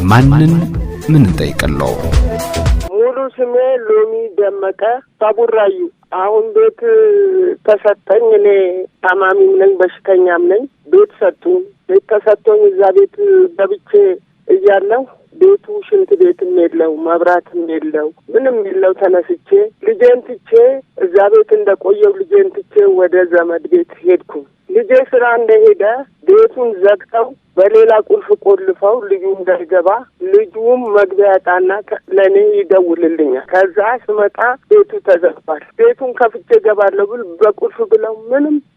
ማንን ምን እንጠይቀለው? ሙሉ ስሜ ሎሚ ደመቀ ባቡራዩ። አሁን ቤት ተሰጠኝ። እኔ ታማሚም ነኝ በሽተኛም ነኝ። ቤት ሰጡኝ። ቤት ተሰጥቶኝ እዛ ቤት ገብቼ እያለሁ ቤቱ ሽንት ቤትም የለው መብራትም የለው ምንም የለው። ተነስቼ ልጄን ትቼ እዛ ቤት እንደቆየው ልጄን ትቼ ወደ ዘመድ ቤት ሄድኩ። ልጄ ስራ እንደሄደ ቤቱን ዘግተው በሌላ ቁልፍ ቆልፈው ልጁ እንዳይገባ ልጁም መግቢያ ያጣና ለኔ ይደውልልኛል። ከዛ ስመጣ ቤቱ ተዘግቷል። ቤቱን ከፍቼ ገባለሁ ብል በቁልፍ ብለው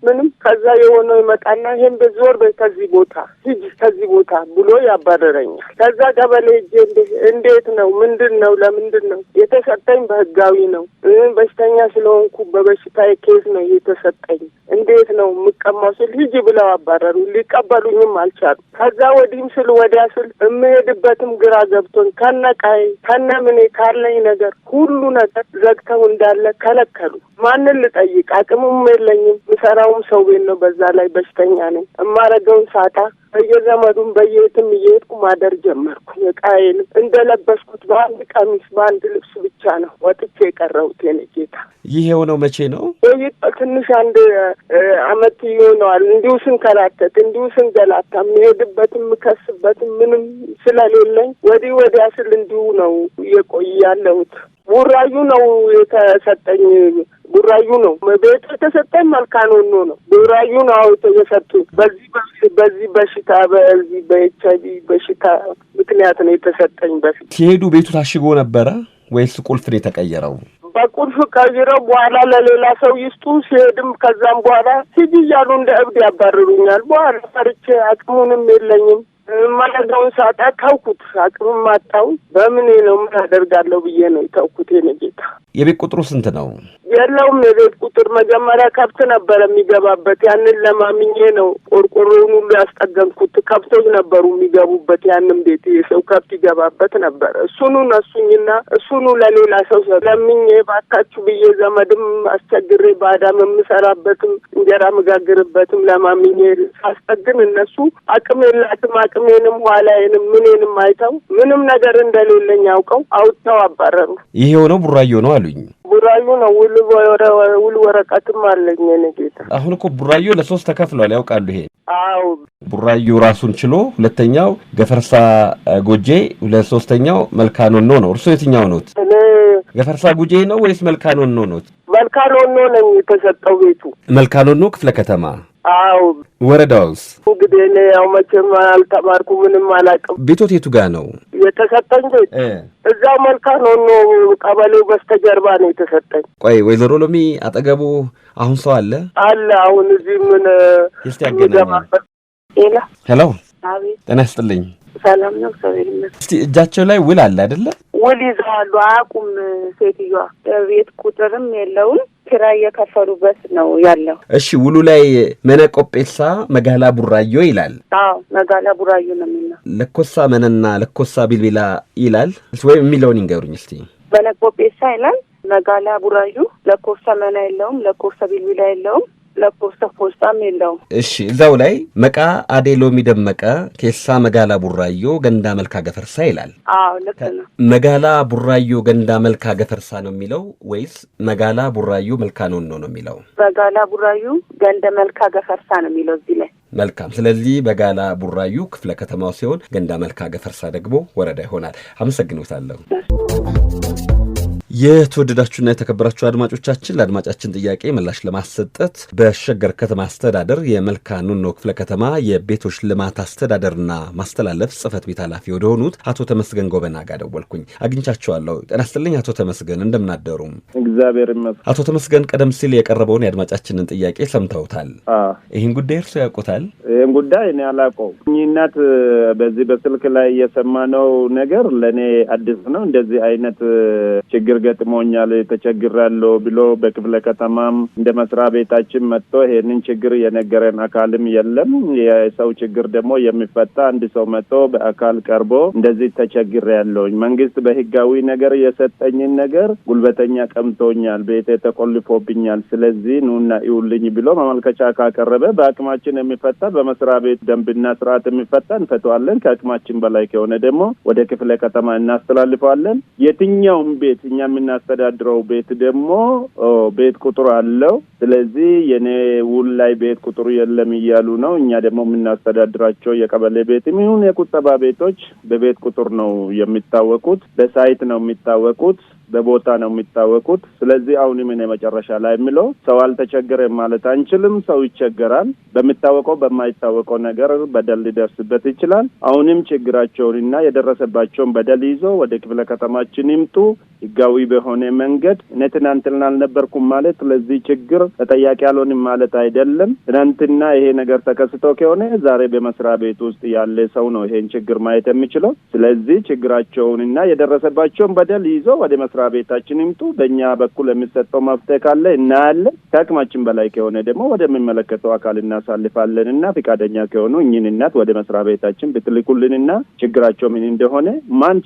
ምንም ከዛ የሆነው ይመጣና ይሄን በዞር ከዚህ ቦታ ሂጂ ከዚህ ቦታ ብሎ ያባረረኛል። ከዛ ቀበሌ እንዴት ነው ምንድነው ለምንድን ነው የተሰጠኝ? በህጋዊ ነው። በሽተኛ ስለሆንኩ በበሽታዬ ኬዝ ነው የተሰጠኝ። እንዴት ነው የምቀማው ስል ሂጂ ብለው አባረሩ። ሊቀበሉኝም አልቻሉ። ከዛ ወዲህም ስል ወዲያ ስል እምሄድበትም ግራ ገብቶኝ ከነቃይ ከነምኔ ካለኝ ነገር ሁሉ ነገር ዘግተው እንዳለ ከለከሉ። ማንን ልጠይቅ? አቅሙም የለኝም። ምሰራውም ሰው ቤት ነው። በዛ ላይ በሽተኛ ነኝ። እማረገውን ሳጣ በየዘመዱም በየትም እየሄድኩ ማደር ጀመርኩ። የቃዬንም እንደለበስኩት በአንድ ቀሚስ በአንድ ልብስ ብቻ ነው ወጥቼ የቀረሁት። የኔ ጌታ ይህ የሆነው መቼ ነው? ትንሽ አንድ አመት ይሆነዋል። እንዲሁ ስንከራተት እንዲሁ ስንገላታ የምሄድበትም የምከስበትም ምንም ስለሌለኝ ወዲህ ወዲያ ስል እንዲሁ ነው እየቆየ ያለሁት። ቡራዩ ነው የተሰጠኝ። ቡራዩ ነው ቤት የተሰጠኝ። መልካኖ ነው ቡራዩ ነው አውቶ የሰጡኝ። በዚህ በሽታ በዚህ በኤችአይቪ በሽታ ምክንያት ነው የተሰጠኝ። በፊት ሲሄዱ ቤቱ ታሽጎ ነበረ ወይስ ቁልፍ ነው የተቀየረው? በቁልፍ ቀይረው በኋላ ለሌላ ሰው ይስጡ። ሲሄድም ከዛም በኋላ ሂጂ እያሉ እንደ እብድ ያባርሩኛል። በኋላ ፈርቼ አቅሙንም የለኝም ማለዳውን ሳጣ ታውኩት። አቅምም አጣው። በምን ነው ምን አደርጋለሁ ብዬ ነው ታውኩት። የኔ ጌታ የቤት ቁጥሩ ስንት ነው? የለውም የቤት ቁጥር። መጀመሪያ ከብት ነበር የሚገባበት። ያንን ለማምኜ ነው ቆርቆሮውን ሁሉ ያስጠገንኩት። ከብቶች ነበሩ የሚገቡበት ያንን ቤት። የሰው ከብት ይገባበት ነበር። እሱኑ ነሱኝና እሱኑ ለሌላ ሰው ለምኜ ባካችሁ ብዬ ዘመድም አስቸግሬ ባዳም የምሰራበትም እንጀራ መጋግርበትም ለማምኜ ሳስጠግን እነሱ አቅም የላትም አቅሜንም ኋላዬንም ምኔንም አይተው ምንም ነገር እንደሌለኝ አውቀው አውጥተው አባረሩ። ይሄ የሆነው ቡራዩ ነው አሉኝ። ቡራዩ ነው። ውል ወረቀትም አለኝ። የኔ ጌታ አሁን እኮ ቡራዩ ለሶስት ተከፍሏል። ያውቃሉ ይሄ? አዎ ቡራዩ ራሱን ችሎ፣ ሁለተኛው ገፈርሳ ጎጄ፣ ሶስተኛው መልካኖኖ ነው። እርሶ የትኛው ነው? እኔ ገፈርሳ ጎጄ ነው ወይስ መልካኖኖ ነው? መልካኖኖ ነኝ የተሰጠው ቤቱ። መልካኖኖ ክፍለ ከተማ። አዎ ወረዳውስ? እንግዲህ እኔ ያው መቼም አልተማርኩ ምንም አላውቅም። ቤቶት የቱ ጋር ነው የተሰጠኝ? ቤት እዛው መልካኖኖ ቀበሌው በስተጀርባ ነው የተሰጠኝ። ቆይ ወይዘሮ ሎሚ አጠገቡ አሁን ሰው አለ? አሁን እዚህ ምን ይስተያገናል? ሄሎ አቤት። ጤና ይስጥልኝ። ሰላም ነው ሰው ይመስል። እስቲ እጃቸው ላይ ውል አለ አይደለ? ውል ይዘዋሉ። አቁም ሴትዮዋ ቤት ቁጥርም የለውም። ኪራይ የከፈሉበት ነው ያለው። እሺ ውሉ ላይ መነቆጴሳ መጋላ ቡራዮ ይላል። አዎ መጋላ ቡራዮ ነው የሚለው። ለኮሳ መነና ለኮሳ ቢልቢላ ይላል ወይ የሚለውን ይንገሩኝ እስቲ። መነቆጴሳ ይላል፣ መጋላ ቡራዮ፣ ለኮሳ መና የለውም፣ ለኮሳ ቢልቢላ የለውም፣ ለኮሳ ፖስታም የለውም። እሺ እዛው ላይ መቃ አዴሎሚ ደመቀ ኬሳ መጋላ ቡራዮ ገንዳ መልካ ገፈርሳ ይላል። አዎ ልክ ነው። መጋላ ቡራዮ ገንዳ መልካ ገፈርሳ ነው የሚለው ወይስ መጋላ ቡራዮ መልካኖኖ ነው የሚለው? መጋላ ቡራዮ ገንዳ መልካ ገፈርሳ ነው የሚለው እዚህ ላይ። መልካም። ስለዚህ በጋላ ቡራዩ ክፍለ ከተማው ሲሆን ገንዳ መልካ ገፈርሳ ደግሞ ወረዳ ይሆናል። አመሰግናለሁ። የተወደዳችሁና የተከበራችሁ አድማጮቻችን ለአድማጫችን ጥያቄ ምላሽ ለማሰጠት በሸገር ከተማ አስተዳደር የመልካኖኖ ክፍለ ከተማ የቤቶች ልማት አስተዳደርና ማስተላለፍ ጽሕፈት ቤት ኃላፊ ወደሆኑት አቶ ተመስገን ጎበና ጋር ደወልኩኝ። አግኝቻቸዋለሁ። ጤና ይስጥልኝ አቶ ተመስገን፣ እንደምናደሩ? እግዚአብሔር ይመስገን። አቶ ተመስገን ቀደም ሲል የቀረበውን የአድማጫችንን ጥያቄ ሰምተውታል? ይህን ጉዳይ እርሶ ያውቁታል? ይህን ጉዳይ እኔ አላውቀውም። እኚህናት በዚህ በስልክ ላይ የሰማነው ነገር ለእኔ አዲስ ነው። እንደዚህ አይነት ችግር ገጥሞኛል ተቸግራለሁ ብሎ በክፍለ ከተማም እንደ መስሪያ ቤታችን መጥቶ ይሄንን ችግር የነገረን አካልም የለም። የሰው ችግር ደግሞ የሚፈታ አንድ ሰው መጥቶ በአካል ቀርቦ እንደዚህ ተቸግሬያለሁ፣ መንግስት በህጋዊ ነገር የሰጠኝን ነገር ጉልበተኛ ቀምቶኛል፣ ቤቴ ተቆልፎብኛል፣ ስለዚህ ኑና ይውልኝ ብሎ ማመልከቻ ካቀረበ በአቅማችን የሚፈታ በመስሪያ ቤት ደንብና ስርዓት የሚፈታ እንፈታዋለን። ከአቅማችን በላይ ከሆነ ደግሞ ወደ ክፍለ ከተማ እናስተላልፈዋለን። የትኛውም ቤት እኛ የምናስተዳድረው ቤት ደግሞ ቤት ቁጥር አለው። ስለዚህ የኔ ውል ላይ ቤት ቁጥሩ የለም እያሉ ነው። እኛ ደግሞ የምናስተዳድራቸው የቀበሌ ቤትም ይሁን የቁጠባ ቤቶች በቤት ቁጥር ነው የሚታወቁት፣ በሳይት ነው የሚታወቁት፣ በቦታ ነው የሚታወቁት። ስለዚህ አሁንም እኔ መጨረሻ ላይ የሚለው ሰው አልተቸገረም ማለት አንችልም። ሰው ይቸገራል። በሚታወቀው በማይታወቀው ነገር በደል ሊደርስበት ይችላል። አሁንም ችግራቸውንና የደረሰባቸውን በደል ይዞ ወደ ክፍለ ከተማችን ይምጡ ህጋዊ በሆነ መንገድ። እኔ ትናንትና አልነበርኩም ማለት ለዚህ ችግር ተጠያቂ አልሆንም ማለት አይደለም። ትናንትና ይሄ ነገር ተከስቶ ከሆነ ዛሬ በመስሪያ ቤት ውስጥ ያለ ሰው ነው ይሄን ችግር ማየት የሚችለው። ስለዚህ ችግራቸውንና የደረሰባቸውን በደል ይዞ ወደ መስሪያ ቤታችን ይምጡ። በእኛ በኩል የሚሰጠው መፍትሄ ካለ እናያለን። ከአቅማችን በላይ ከሆነ ደግሞ ወደሚመለከተው አካል እናሳልፋለንና ፈቃደኛ ከሆኑ እኚህን እናት ወደ መስሪያ ቤታችን ብትልኩልንና ችግራቸው ምን እንደሆነ ማን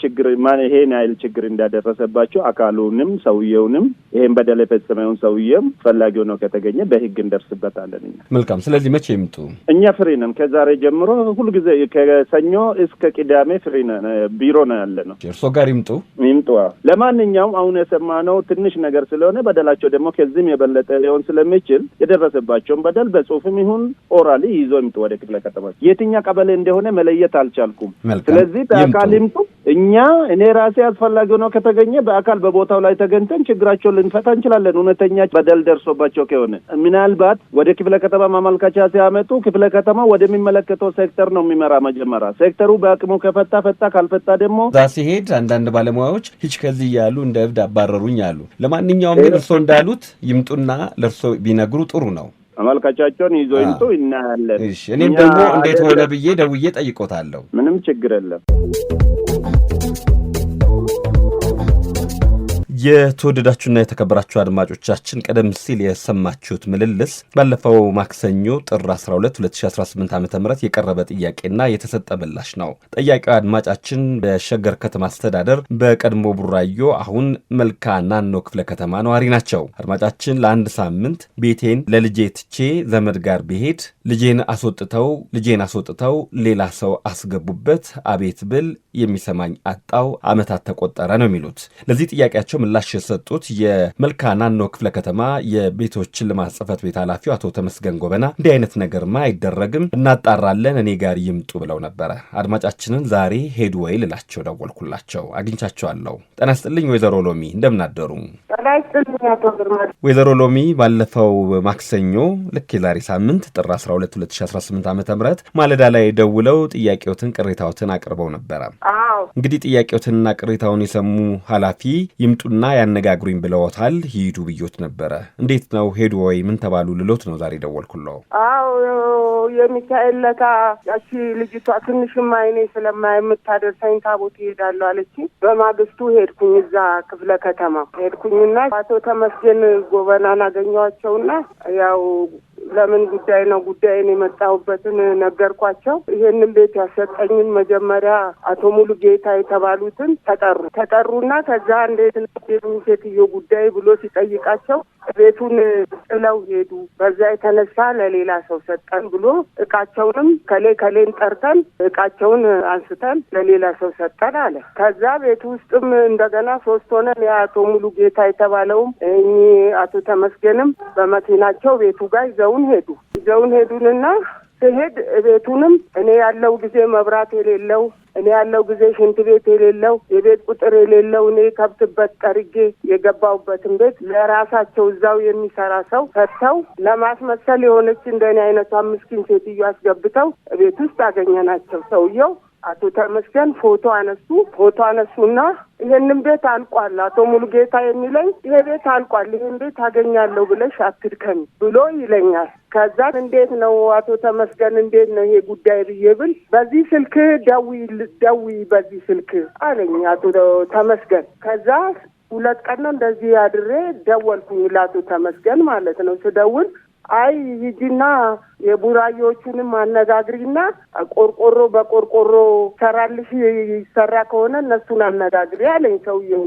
ይሄን አይል ችግር እንዳደረሰባቸው አካሉንም ሰውየውንም ይሄን በደል የፈጸመውን ሰውየም ፈላጊው ነው ከተገኘ በህግ እንደርስበታለን። መልካም። ስለዚህ መቼ ይምጡ? እኛ ፍሪ ነን። ከዛሬ ጀምሮ ሁልጊዜ ከሰኞ እስከ ቅዳሜ ፍሪ ነን። ቢሮ ነው ያለነው። እርሶ ጋር ይምጡ። ለማንኛውም አሁን የሰማነው ትንሽ ነገር ስለሆነ በደላቸው ደግሞ ከዚህም የበለጠ ሊሆን ስለሚችል የደረሰባቸውን በደል በጽሁፍም ይሁን ኦራሊ ይዞ ይምጡ ወደ ክፍለ ከተማ። የትኛ ቀበሌ እንደሆነ መለየት አልቻልኩም። ስለዚህ በአካል ይምጡ። እኔ ራሴ አስፈላጊ ነው ከተገኘ በአካል በቦታው ላይ ተገኝተን ችግራቸውን ልንፈታ እንችላለን። እውነተኛ በደል ደርሶባቸው ከሆነ ምናልባት ወደ ክፍለ ከተማ ማመልከቻ ሲያመጡ ክፍለ ከተማ ወደሚመለከተው ሴክተር ነው የሚመራ። መጀመሪያ ሴክተሩ በአቅሙ ከፈታ ፈታ፣ ካልፈታ ደግሞ ዛ ሲሄድ አንዳንድ ባለሙያዎች ሂጅ ከዚህ ያሉ እንደ እብድ አባረሩኝ አሉ። ለማንኛውም ግን እርሶ እንዳሉት ይምጡና ለእርሶ ቢነግሩ ጥሩ ነው። አመልካቻቸውን ይዞ ይምጡ፣ እናያለን። እሺ፣ እኔም ደግሞ እንዴት ሆነ ብዬ ደውዬ ጠይቆታለሁ። ምንም ችግር የለም። የተወደዳችሁና የተከበራችሁ አድማጮቻችን ቀደም ሲል የሰማችሁት ምልልስ ባለፈው ማክሰኞ ጥር 12 2018 ዓ.ም የቀረበ ጥያቄና የተሰጠ ምላሽ ነው። ጠያቂው አድማጫችን በሸገር ከተማ አስተዳደር በቀድሞ ቡራዮ አሁን መልካ ናኖ ክፍለ ከተማ ነዋሪ ናቸው። አድማጫችን ለአንድ ሳምንት ቤቴን ለልጄ ትቼ ዘመድ ጋር ብሄድ ልጄን አስወጥተው ሌላ ሰው አስገቡበት፣ አቤት ብል የሚሰማኝ አጣው፣ ዓመታት ተቆጠረ ነው የሚሉት። ለዚህ ጥያቄያቸው ምላሽ የሰጡት የመልካ ናኖ ክፍለ ከተማ የቤቶች ልማት ጽሕፈት ቤት ኃላፊው አቶ ተመስገን ጎበና እንዲህ አይነት ነገርማ አይደረግም፣ እናጣራለን፣ እኔ ጋር ይምጡ ብለው ነበረ። አድማጫችንን ዛሬ ሄዱ ወይ ልላቸው ደወልኩላቸው። አግኝቻቸዋለሁ። ጤና ይስጥልኝ ወይዘሮ ሎሚ፣ እንደምናደሩ? ወይዘሮ ሎሚ ባለፈው ማክሰኞ ልክ የዛሬ ሳምንት ጥር 12 2018 ዓ.ም ማለዳ ላይ ደውለው ጥያቄዎትን ቅሬታዎትን አቅርበው ነበረ። እንግዲህ ጥያቄዎትንና ቅሬታውን የሰሙ ኃላፊ ይምጡና ያነጋግሩኝ ብለውታል። ሂዱ ብዮት ነበረ። እንዴት ነው ሄዱ ወይ ምን ተባሉ ልሎት ነው ዛሬ ደወልኩለው። የሚካኤል ለታ ያቺ ልጅቷ ትንሽማ አይኔ ስለማይምታደርሰኝ ታቦት ይሄዳለሁ አለች። በማግስቱ ሄድኩኝ፣ እዛ ክፍለ ከተማ ሄድኩኝና አቶ ተመስገን ጎበናን አገኘኋቸውና ያው ለምን ጉዳይ ነው ጉዳይን የመጣሁበትን ነገርኳቸው። ይሄንን ቤት ያሰጠኝን መጀመሪያ አቶ ሙሉ ጌታ የተባሉትን ተጠሩና ከዛ እንዴት ነው ሴትዮ ጉዳይ ብሎ ሲጠይቃቸው ቤቱን ጥለው ሄዱ። በዛ የተነሳ ለሌላ ሰው ሰጠን ብሎ እቃቸውንም ከሌን ጠርተን እቃቸውን አንስተን ለሌላ ሰው ሰጠን አለ። ከዛ ቤቱ ውስጥም እንደገና 3 ሆነን የአቶ ሙሉ ጌታ የተባለውም አቶ ተመስገንም በመኪናቸው ቤቱ ጋር ይዘውን ሄዱንና ሲሄድ ቤቱንም እኔ ያለው ጊዜ መብራት የሌለው እኔ ያለው ጊዜ ሽንት ቤት የሌለው የቤት ቁጥር የሌለው እኔ ከብትበት ጠርጌ የገባሁበትን ቤት ለራሳቸው እዛው የሚሰራ ሰው ሰጥተው ለማስመሰል የሆነች እንደኔ አይነቷ ምስኪን ሴትዮ አስገብተው ቤት ውስጥ አገኘናቸው። ሰውየው አቶ ተመስገን ፎቶ አነሱና ይሄንን ቤት አልቋል፣ አቶ ሙሉጌታ የሚለኝ ይሄ ቤት አልቋል፣ ይሄን ቤት አገኛለሁ ብለሽ አትድከሚ ብሎ ይለኛል። ከዛ እንዴት ነው አቶ ተመስገን እንዴት ነው ይሄ ጉዳይ ብዬ ብል በዚህ ስልክ ደዊ በዚህ ስልክ አለኝ አቶ ተመስገን። ከዛ 2 ቀን ነው እንደዚህ አድሬ ደወልኩኝ ለአቶ ተመስገን ማለት ነው። ስደውል አይ ሂጂና የቡራዮቹንም አነጋግሪና ቆርቆሮ በቆርቆሮ ሰራልሽ ይሰራ ከሆነ እነሱን አነጋግሪ አለኝ ሰውዬው።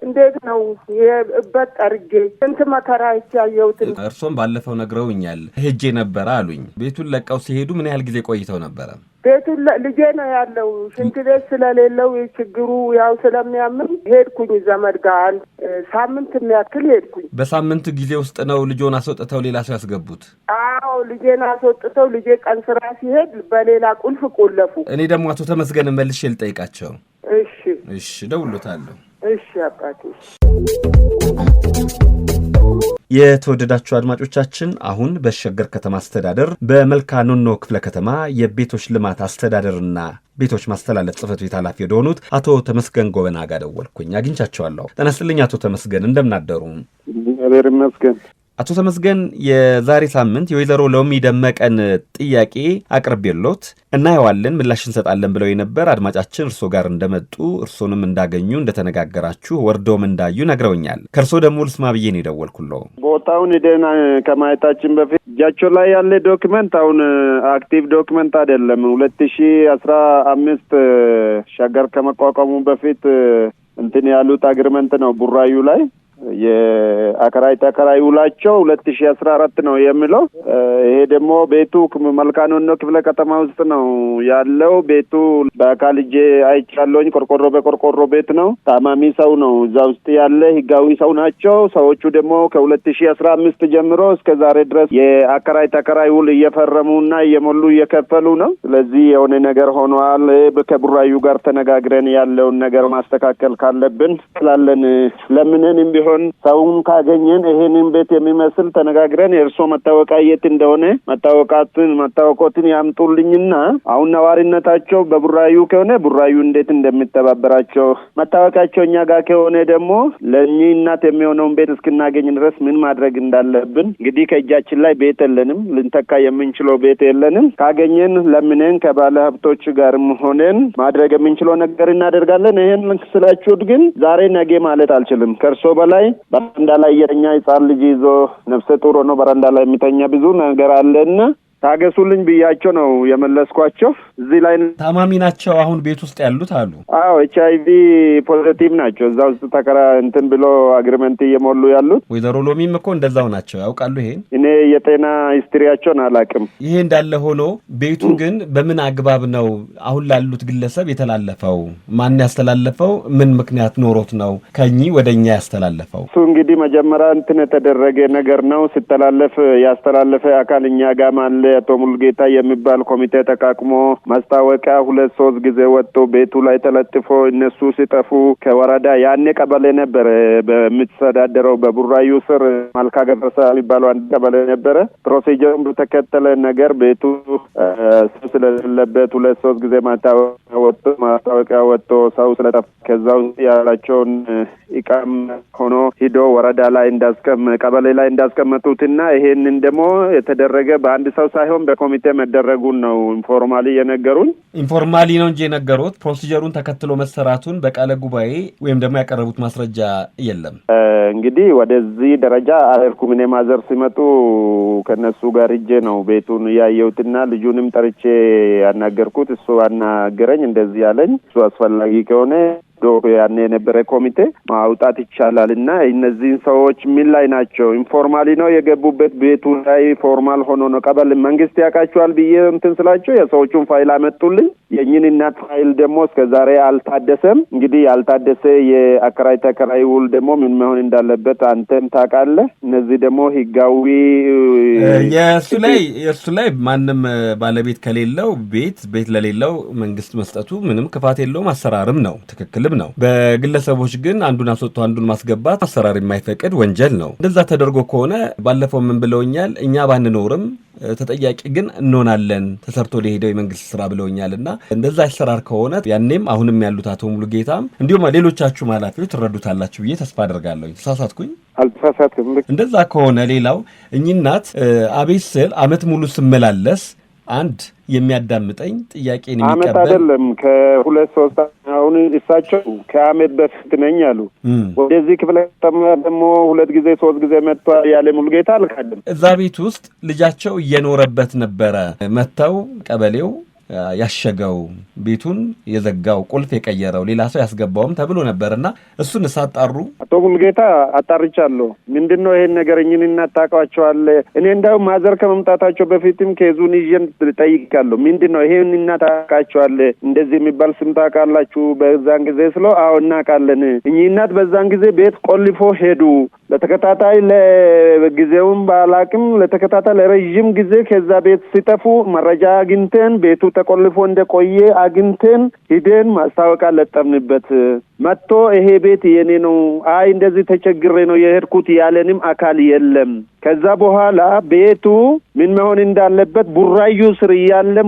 እንዴት ነው የእበት ጠርጌ ስንት መከራ ያየሁት። እርሶም ባለፈው ነግረውኛል ሄጄ ነበር አሉኝ። ቤቱን ለቀው ሲሄዱ ምን ያህል ጊዜ ቆይተው ነበረ? ቤቱን ልጄ ነው ያለው። ሽንት ቤት ስለሌለው ችግሩ ያው ስለሚያምን ሄድኩኝ ዘመድ ጋር ሳምንት የሚያክል ሄድኩኝ። በሳምንት ጊዜ ውስጥ ነው ልጆን አስወጥተው ሌላ ሰው ያስገቡት? አዎ ልጄን አስወጥተው ልጄ ቀን ስራ ሲሄድ በሌላ ቁልፍ ቆለፉ። እኔ ደግሞ አቶ ተመስገን መልሼ ልጠይቃቸው። እሺ ደውሎታለሁ። እሺ አባቴ። የተወደዳችሁ አድማጮቻችን አሁን በሸገር ከተማ አስተዳደር በመልካ ኖኖ ክፍለ ከተማ የቤቶች ልማት አስተዳደርና ቤቶች ማስተላለፍ ጽሕፈት ቤት ኃላፊ ወደሆኑት አቶ ተመስገን ጎበና ጋር ደወልኩኝ። አግኝቻቸዋለሁ። ጤና ይስጥልኝ አቶ ተመስገን፣ እንደምን አደሩ? እግዚአብሔር ይመስገን። አቶ ተመስገን የዛሬ ሳምንት የወይዘሮ ሎሚ ደመቀን ጥያቄ አቅርቤሎት እናየዋለን ምላሽ እንሰጣለን ብለው የነበር አድማጫችን እርሶ ጋር እንደመጡ እርሶንም እንዳገኙ እንደተነጋገራችሁ ወርዶም እንዳዩ ነግረውኛል። ከእርሶ ደግሞ ልስማ ብዬ ነው የደወልኩለው። ቦታውን ሄደን ከማየታችን በፊት እጃቸው ላይ ያለ ዶክመንት አሁን አክቲቭ ዶክመንት አይደለም። 2015 ሸገር ከመቋቋሙ በፊት እንትን ያሉት አግሪመንት ነው ቡራዩ ላይ የአከራይ ተከራይ ውላቸው 2014 ነው የሚለው። ይሄ ደግሞ ቤቱ መልካ ኖኖ ክፍለ ከተማ ውስጥ ነው ያለው። ቤቱ በአካል እጄ አይቻለሁኝ። ቆርቆሮ በቆርቆሮ ቤት ነው። ታማሚ ሰው ነው እዛ ውስጥ ያለ፣ ህጋዊ ሰው ናቸው። ሰዎቹ ደግሞ ከ2015 ጀምሮ እስከ ዛሬ ድረስ የአከራይ ተከራይ ውል እየፈረሙና እየሞሉ እየከፈሉ ነው። ስለዚህ የሆነ ነገር ሆኗል። ከቡራዩ ጋር ተነጋግረን ያለውን ነገር ማስተካከል ካለብን ስላለን ለምንንም ቢሆን ሰውን ካገኘን ይሄንን ቤት የሚመስል ተነጋግረን የእርሶ መታወቂያ የት እንደሆነ መታወቆትን ያምጡልኝና አሁን ነዋሪነታቸው በቡራዩ ከሆነ ቡራዩ እንዴት እንደሚተባበራቸው፣ መታወቂያቸው እኛ ጋር ከሆነ ደግሞ ለእኚህ እናት የሚሆነውን ቤት እስክናገኝ ድረስ ምን ማድረግ እንዳለብን። እንግዲህ ከእጃችን ላይ ቤት የለንም፣ ልንተካ የምንችለው ቤት የለንም። ካገኘን ለምንን ከባለ ሀብቶች ጋርም ሆነን ማድረግ የምንችለው ነገር እናደርጋለን። ይሄን ስላችሁት ግን ዛሬ ነገ ማለት አልችልም። ከእርሶ በላይ በረንዳ ላይ የተኛ ሕፃን ልጅ ይዞ ነፍሰ ጡር ሆኖ በረንዳ ላይ የሚተኛ ብዙ ነገር አለና ታገሱልኝ ብያቸው ነው የመለስኳቸው። እዚህ ላይ ታማሚ ናቸው አሁን ቤት ውስጥ ያሉት አሉ። አዎ HIV ፖዚቲቭ ናቸው። እዛ ውስጥ ተከራ እንትን ብሎ አግሪመንት እየሞሉ ያሉት። ወይዘሮ ሎሚም እኮ እንደዛው ናቸው። ያውቃሉ ይሄን? እኔ የጤና ሂስትሪያቸውን አላውቅም። ይሄ እንዳለ ሆኖ ቤቱ ግን በምን አግባብ ነው አሁን ላሉት ግለሰብ የተላለፈው? ማን ያስተላለፈው? ምን ምክንያት ኖሮት ነው ከኚህ ወደኛ ያስተላለፈው? እሱ እንግዲህ መጀመሪያ እንትን የተደረገ ነገር ነው። ሲተላለፍ ያስተላለፈ አካል እኛ ጋር ማለ አቶ ሙልጌታ የሚባል ኮሚቴ ተቋቁሞ ማስታወቂያ 2-3 ጊዜ ወጥቶ ቤቱ ላይ ተለጥፎ እነሱ ሲጠፉ ከወረዳ ያኔ ቀበሌ ነበር በምትተዳደረው በቡራዩ ስር መልካ ገፈርሳ የሚባለው አንድ ቀበሌ ነበረ። ፕሮሲጀሩን በተከተለ ነገር ቤቱ ስለሌለበት 2-3 ጊዜ ማስታወቂያ ወጥቶ ሰው ስለጠፋ ከዛ ውስጥ ያላቸውን ኢቃም ሆኖ ሂዶ ወረዳ ላይ ቀበሌ ላይ እንዳስቀመጡትና ይሄንን ደግሞ የተደረገ በአንድ ሰው ሳይሆን በኮሚቴ መደረጉን ነው ኢንፎርማሊ የነገሩን። ኢንፎርማሊ ነው እንጂ የነገሩት ፕሮሲጀሩን ተከትሎ መሰራቱን በቃለ ጉባኤ ወይም ደግሞ ያቀረቡት ማስረጃ የለም። እንግዲህ ወደዚህ ደረጃ አልኩም። እኔ ማዘር ሲመጡ ከነሱ ጋር ሂጄ ነው ቤቱን ያየሁትና ልጁንም ጠርቼ ያናገርኩት። እሱ አናገረኝ፣ እንደዚህ ያለኝ እሱ አስፈላጊ ከሆነ ያኔ የነበረ ኮሚቴ ማውጣት ይቻላልና እነዚህን ሰዎች ምን ላይ ናቸው? ኢንፎርማሊ ነው የገቡበት። ቤቱ ላይ ፎርማል ሆኖ ነው ቀበሌ መንግስት ያውቃቸዋል ብዬ እንትን ስላቸው የሰዎቹን ፋይል አመጡልኝ። የእኝን እናት ፋይል ደግሞ እስከዛሬ አልታደሰም። እንግዲህ ያልታደሰ የአከራይ ተከራይ ውል ደግሞ ምን መሆን እንዳለበት አንተም ታውቃለህ። እነዚህ ደግሞ ህጋዊ የእሱ ላይ ማንም ባለቤት ከሌለው ቤት ለሌለው መንግስት መስጠቱ ምንም ክፋት የለውም፣ አሰራርም ነው፣ ትክክልም ነው። በግለሰቦች ግን አንዱን አስወጥቶ አንዱን ማስገባት አሰራር የማይፈቅድ ወንጀል ነው። እንደዛ ተደርጎ ከሆነ ባለፈው ምን ብለውኛል? እኛ ባንኖርም ተጠያቂ ግን እንሆናለን ተሰርቶ ሊሄደው የመንግስት ስራ ብለውኛልና እንደዛ አሰራር ከሆነ ያኔም አሁንም ያሉት አቶ ሙሉጌታም እንዲሁም ሌሎቻችሁ ኃላፊዎች ትረዱታላችሁ ብዬ ተስፋ አደርጋለሁ። ተሳሳትኩኝ? አልተሳሳትኩም። እንደዛ ከሆነ ሌላው እኚህ እናት አቤት ስል አመት ሙሉ ስመላለስ አንድ የሚያዳምጠኝ ጥያቄን የሚቀበል አመት አይደለም ከሁለት ሶስት አሁን እሳቸው ከአመት በፊት ነኝ አሉ። ወደዚህ ክፍለ ከተማ ደግሞ ሁለት ጊዜ ሶስት ጊዜ መጥቷል ያለ ሙሉጌታ አልካደም። እዛ ቤት ውስጥ ልጃቸው እየኖረበት ነበረ። መተው ቀበሌው ያሸገው ቤቱን የዘጋው ቁልፍ የቀየረው ሌላ ሰው ያስገባውም ተብሎ ነበርና እሱን ሳጣሩ አቶ ሙሉጌታ አጣርቻለሁ። ምንድነው ይሄን ነገር እኝን እናጣቃቸዋል። እኔ እንዳው ማዘር ከመምጣታቸው በፊትም ከዙን ይጀን ጠይቃለሁ። ምንድነው ይሄን እናጣቃቸዋል እንደዚህ የሚባል ስም ታውቃላችሁ? በዛን ጊዜ ስለ አዎ እናውቃለን። እኚህ እናት በዛን ጊዜ ቤት ቆልፎ ሄዱ። ለተከታታይ ለጊዜውም ባላቅም ለተከታታይ ለረጅም ጊዜ ከዛ ቤት ሲጠፉ መረጃ አግኝተን ቤቱ ተቆልፎ እንደቆየ አግኝተን ሂደን ማስታወቂያ ለጠፍንበት። መጥቶ ይሄ ቤት የኔ ነው፣ አይ እንደዚህ ተቸግሬ ነው የሄድኩት ያለንም አካል የለም። ከዛ በኋላ ቤቱ ምን መሆን እንዳለበት ቡራዩ ስር ያለን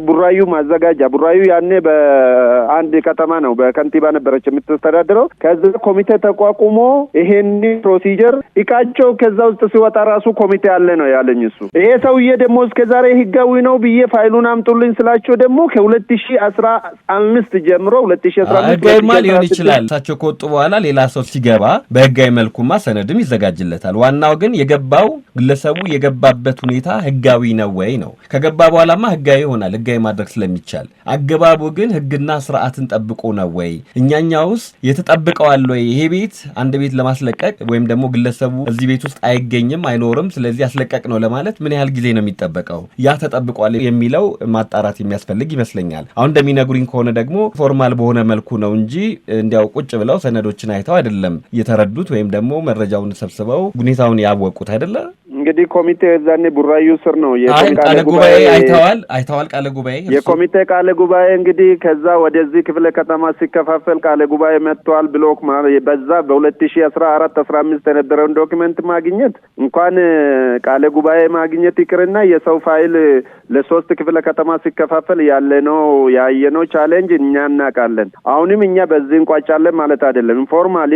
ቡራዩ ማዘጋጃ ቡራዩ ያኔ በአንድ ከተማ ነው በከንቲባ ነበረች የምትስተዳድረው። ከዛ ኮሚቴ ተቋቁሞ ይሄን ፕሮሲጀር እቃቸው ከዛ ውስጥ ሲወጣ ራሱ ኮሚቴ አለ ነው ያለኝ እሱ። ይሄ ሰውዬ ደግሞ እስከዛሬ ህጋዊ ነው ብዬ ፋይሉን አምጡልኝ ስላቸው ደግሞ ከ2015 ጀምሮ 2015 ህጋዊማ ሊሆን ይችላል። እሳቸው ከወጡ በኋላ ሌላ ሰው ሲገባ በህጋዊ መልኩማ ሰነድም ይዘጋጅለታል። ዋናው ግን የገባው ግለሰቡ የገባበት ሁኔታ ህጋዊ ነው ወይ ነው። ከገባ በኋላማ ህጋዊ ይሆናል፣ ህጋዊ ማድረግ ስለሚቻል። አገባቡ ግን ህግና ስርዓትን ጠብቆ ነው ወይ? እኛኛውስ የተጠብቀዋል ወይ? ይሄ ቤት አንድ ቤት ለማስለቀቅ ወይም ደግሞ ግለሰቡ እዚህ ቤት ውስጥ አይገኝም አይኖርም ስለዚህ አስለቀቅ ነው ለማለት ምን ያህል ጊዜ ነው የሚጠበቀው? ያ ተጠብቋል የሚለው ማጣራት የሚያስፈልግ ይመስለኛል። አሁን እንደሚነግሩኝ ከሆነ ደግሞ ፎርማል በሆነ መልኩ ነው እንጂ እንዲያው ቁጭ ብለው ሰነዶችን አይተው አይደለም የተረዱት ወይም ደግሞ መረጃውን ሰብስበው ሁኔታውን ያወቁት አይደለ? እንግዲህ ኮሚቴ ዛኔ ቡራዩ ስር ነው ቃለ ጉባኤ አይተዋል። ቃለ ጉባኤ የኮሚቴ ቃለ ጉባኤ እንግዲህ ከዛ ወደዚህ ክፍለ ከተማ ሲከፋፈል ቃለ ጉባኤ መጥቷል ብሎክ በዛ በ2014 15 የነበረውን ዶክመንት ማግኘት እንኳን ቃለ ጉባኤ ማግኘት ይቅርና የሰው ፋይል ለሶስት ክፍለ ከተማ ሲከፋፈል ያየነው ቻሌንጅ እኛ እናውቃለን። አሁንም እኛ በዚህ እንቋጫለን ማለት አይደለም። ኢንፎርማሊ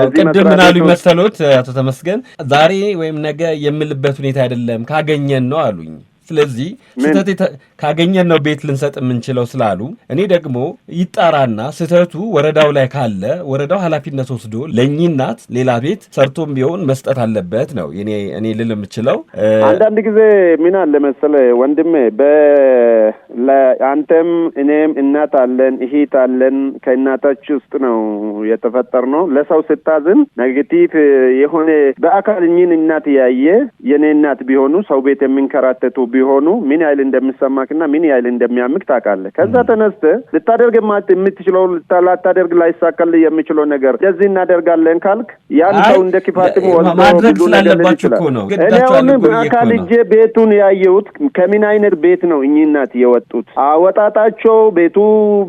ቅድም ምን አሉኝ መሰሎት አቶ ተመስገን፣ ዛሬ ወይም ነገ የምልበት ሁኔታ አይደለም ካገኘን ነው አሉኝ። ስለዚህ ስህተት ካገኘን ነው ቤት ልንሰጥ የምንችለው ስላሉ እኔ ደግሞ ይጣራና ስህተቱ ወረዳው ላይ ካለ ወረዳው ኃላፊነት ወስዶ ለእኚህ እናት ሌላ ቤት ሰርቶም ቢሆን መስጠት አለበት ነው እኔ ልል የምችለው። አንዳንድ ጊዜ ምን አለ መሰለህ ወንድሜ፣ አንተም እኔም እናት አለን እህት አለን። ከእናታች ውስጥ ነው የተፈጠርነው። ለሰው ስታዝን ኔጌቲቭ የሆነ በአካል እኚህን እናት ያየ የኔ እናት ቢሆኑ ሰው ቤት የሚንከራተቱ ቢሆኑ ምን ያህል እንደሚሰማክና ምን ያህል እንደሚያምክ ታውቃለህ። ከዛ ተነስተህ ልታደርግ የምትችለው ላታደርግ ላይሳካልህ የሚችለው ነገር እንደዚህ እናደርጋለን ካልክ ያን ሰው እንደ ክፋትም ወስዶ ማድረግ ስላለባችሁ እኮ ነው። እኔ አሁን በአካል እጄ ቤቱን ያየሁት ከምን አይነት ቤት ነው እኚህ እናት የወጡት፣ አወጣጣቸው ቤቱ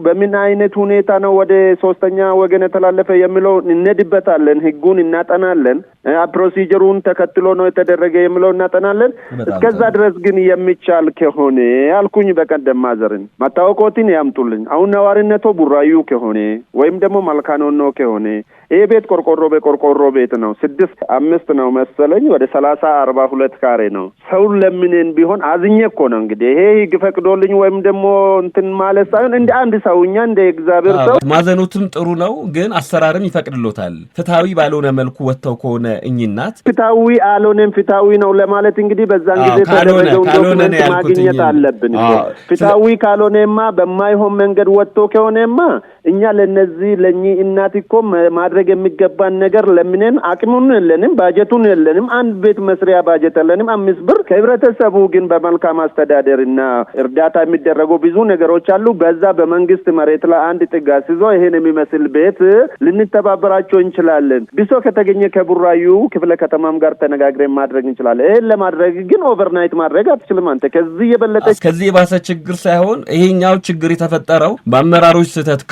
በምን አይነት ሁኔታ ነው ወደ ሶስተኛ ወገን የተላለፈ የሚለው እንነድበታለን፣ ህጉን እናጠናለን፣ ፕሮሲጀሩን ተከትሎ ነው የተደረገ የሚለው እናጠናለን። እስከዛ ድረስ ግን የሚቻል ከሆነ አልኩኝ በቀደም ማዘርን ማታወቆትን ያምጡልኝ። አሁን ነዋሪነቱ ቡራዩ ከሆነ ወይም ደግሞ መልካኖ ነው ከሆነ ይሄ ቤት ቆርቆሮ በቆርቆሮ ቤት ነው 6-5 ነው መሰለኝ ወደ 30-42 ካሬ ነው። ሰው ለምንን ቢሆን አዝኜ እኮ ነው እንግዲህ ይሄ ህግ ፈቅዶልኝ ወይም ደግሞ እንትን ማለት ሳይሆን እንደ አንድ ሰውኛ እንደ እግዚአብሔር ሰው ማዘኑትም ጥሩ ነው፣ ግን አሰራርም ይፈቅድሎታል። ፍትሃዊ ባልሆነ መልኩ ወጥተው ከሆነ እኚህ እናት ፍትሃዊ አልሆነም ፍትሃዊ ነው ለማለት እንግዲህ በዛን ጊዜ ተደረገው ዶክመንት ማግኘት አለብን። ፍትሃዊ ካልሆነማ በማይሆን መንገድ ወጥቶ ከሆነማ እኛ ለኚህ እናት እኮ ማድረግ የሚገባን ነገር ለምንን አቅሙን የለንም፣ ባጀቱን የለንም፣ አንድ ቤት መስሪያ ባጀት የለንም 5 ብር። ከህብረተሰቡ ግን በመልካም አስተዳደርና እርዳታ የሚደረጉ ብዙ ነገሮች አሉ። በዛ በመንግስት መሬት ላይ አንድ ጥጋ ሲዞ ይሄን የሚመስል ቤት ልንተባበራቸው እንችላለን። ቢሶ ከተገኘ ከቡራዩ ክፍለ ከተማም ጋር ተነጋግረን ማድረግ እንችላለን። ይሄን ለማድረግ ግን ኦቨርናይት ማድረግ አትችልም አንተ። ከዚህ የባሰ ችግር ሳይሆን ይሄኛው ችግር የተፈጠረው በአመራሮች ስህተት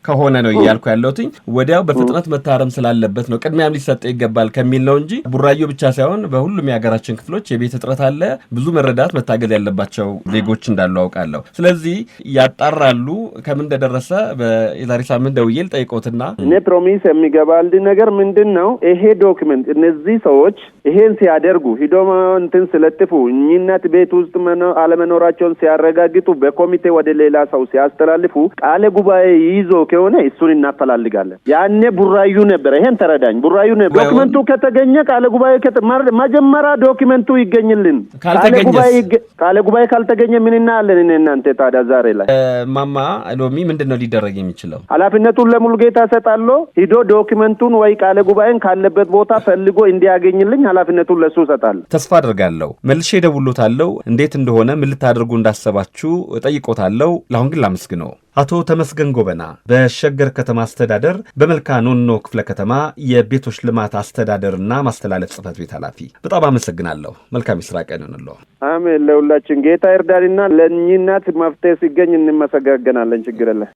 ከሆነ ነው እያልኩ ያለሁት። ወዲያው በፍጥነት መታረም ስላለበት ነው ቅድሚያም ሊሰጥ ይገባል ከሚል ነው እንጂ ቡራዩ ብቻ ሳይሆን በሁሉም የሀገራችን ክፍሎች የቤት እጥረት አለ። ብዙ መረዳት መታገዝ ያለባቸው ዜጎች እንዳሉ አውቃለሁ። ስለዚህ ያጣራሉ። ከምን እንደደረሰ በዛሬ ሳምንት ደውዬ ልጠይቆትና እኔ ፕሮሚስ የሚገባል ነገር ምንድነው ይሄ ዶክመንት እነዚህ ሰዎች ይሄን ሲያደርጉ ሂዶ እንትን ስለጥፉ እኚህነት ቤት ውስጥ አለመኖራቸውን ሲያረጋግጡ በኮሚቴ ወደ ሌላ ሰው ሲያስተላልፉ ቃለ ጉባኤ ይዞ ከሆነ እሱን እናፈላልጋለን። ያኔ ቡራዩ ነበር። ይሄን ተረዳኝ። ቡራዩ ነበር። ዶክመንቱ ከተገኘ ቃለ ጉባኤ መጀመሪያ ዶክመንቱ ይገኝልን። ቃለ ጉባኤ ካልተገኘ ምን እናያለን? እናንተ ታዲያ ዛሬ ላይ ማማ ሎሚ ምንድነው ሊደረግ የሚችለው? ኃላፊነቱን ለሙሉጌታ ሰጣለሁ። ሂዶ ዶክመንቱን ወይ ቃለ ጉባኤን ካለበት ቦታ ፈልጎ እንዲያገኝልኝ ኃላፊነቱን ለሱ ሰጣለሁ። ተስፋ አደርጋለሁ። መልሼ ደውሎታለሁ። እንዴት እንደሆነ ምን ልታደርጉ እንዳሰባችሁ ጠይቆታለሁ። ለአሁን ግን ላመስግነው። አቶ ተመስገን ጎበና በሸገር ከተማ አስተዳደር በመልካ ኖኖ ክፍለ ከተማ የቤቶች ልማት አስተዳደርና ማስተላለፍ ጽሕፈት ቤት ኃላፊ፣ በጣም አመሰግናለሁ። መልካም የሥራ ቀን ይሁንልዎ። አሜን። ለሁላችን ጌታ ይርዳልና ለእኚህ እናት መፍትሄ ሲገኝ እንመሰጋገናለን። ችግር የለም።